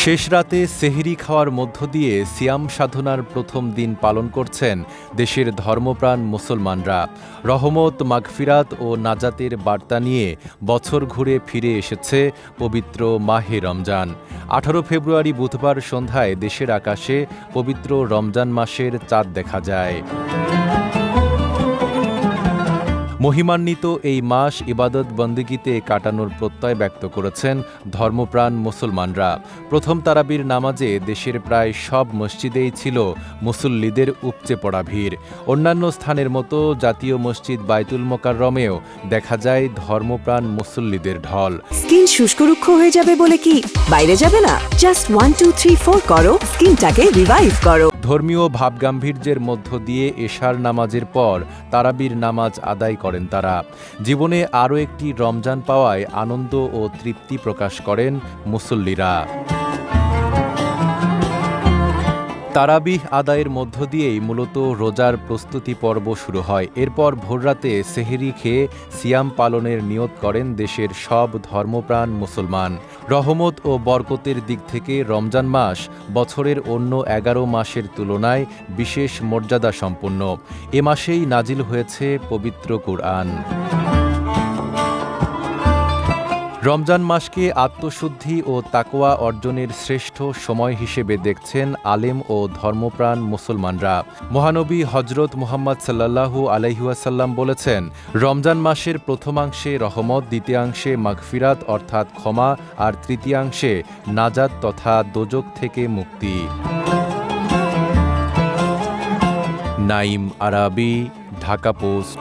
শেষ রাতে সেহরি খাওয়ার মধ্য দিয়ে সিয়াম সাধনার প্রথম দিন পালন করছেন দেশের ধর্মপ্রাণ মুসলমানরা। রহমত, মাগফিরাত ও নাজাতের বার্তা নিয়ে বছর ঘুরে ফিরে এসেছে পবিত্র মাহে রমজান। 18 ফেব্রুয়ারি বুধবার সন্ধ্যায় দেশের আকাশে পবিত্র রমজান মাসের চাঁদ দেখা যায়। মহিমান্বিত এই মাস ইবাদত বন্দেগীতে কাটানোর প্রত্যয় ব্যক্ত করেছেন ধর্মপ্রাণ মুসলমানরা। প্রথম তারাবির নামাজে দেশের প্রায় সব মসজিদেই ছিল মুসল্লিদের উপচে পড়া ভিড়। অন্যান্য স্থানের মতো জাতীয় মসজিদ বাইতুল মোকাররমেও দেখা যায় ধর্মপ্রাণ মুসল্লিদের ঢল। স্কিন শুষ্ক রুক্ষ হয়ে যাবে বলে কি বাইরে যাবে না? জাস্ট 1 2 3 4 করো, স্কিনটাকে রিভাইভ করো। ধর্মীয় ভাবগাম্ভীর্যের মধ্য দিয়ে এশার নামাজের পর তারাবির নামাজ আদায় করেন তারা। জীবনে আরও একটি রমজান পাওয়ায় আনন্দ ও তৃপ্তি প্রকাশ করেন মুসল্লিরা। তারাবিহ আদায়ের মধ্য দিয়েই মূলত রোজার প্রস্তুতি পর্ব শুরু হয়। এরপর ভোররাতে সেহরি খেয়ে সিয়াম পালনের নিয়ত করেন দেশের সব ধর্মপ্রাণ মুসলমান। রহমত ও বরকতের দিক থেকে রমজান মাস বছরের অন্য 11 মাসের তুলনায় বিশেষ মর্যাদা সম্পন্ন। এ মাসেই নাজিল হয়েছে পবিত্র কুরআন। রমজান মাসকে আত্মশুদ্ধি ও তাকওয়া অর্জনের শ্রেষ্ঠ সময় হিসেবে দেখছেন আলেম ও ধর্মপ্রাণ মুসলমানরা। মহানবী হজরত মুহাম্মদ সাল্লাল্লাহু আলাইহি ওয়াসাল্লাম বলেছেন, রমজান মাসের প্রথমাংশে রহমত, দ্বিতীয়াংশে মাগফিরাত অর্থাৎ ক্ষমা, আর তৃতীয়াংশে নাজাত তথা দোজখ থেকে মুক্তি। নাইম আরাবী, ঢাকা পোস্ট।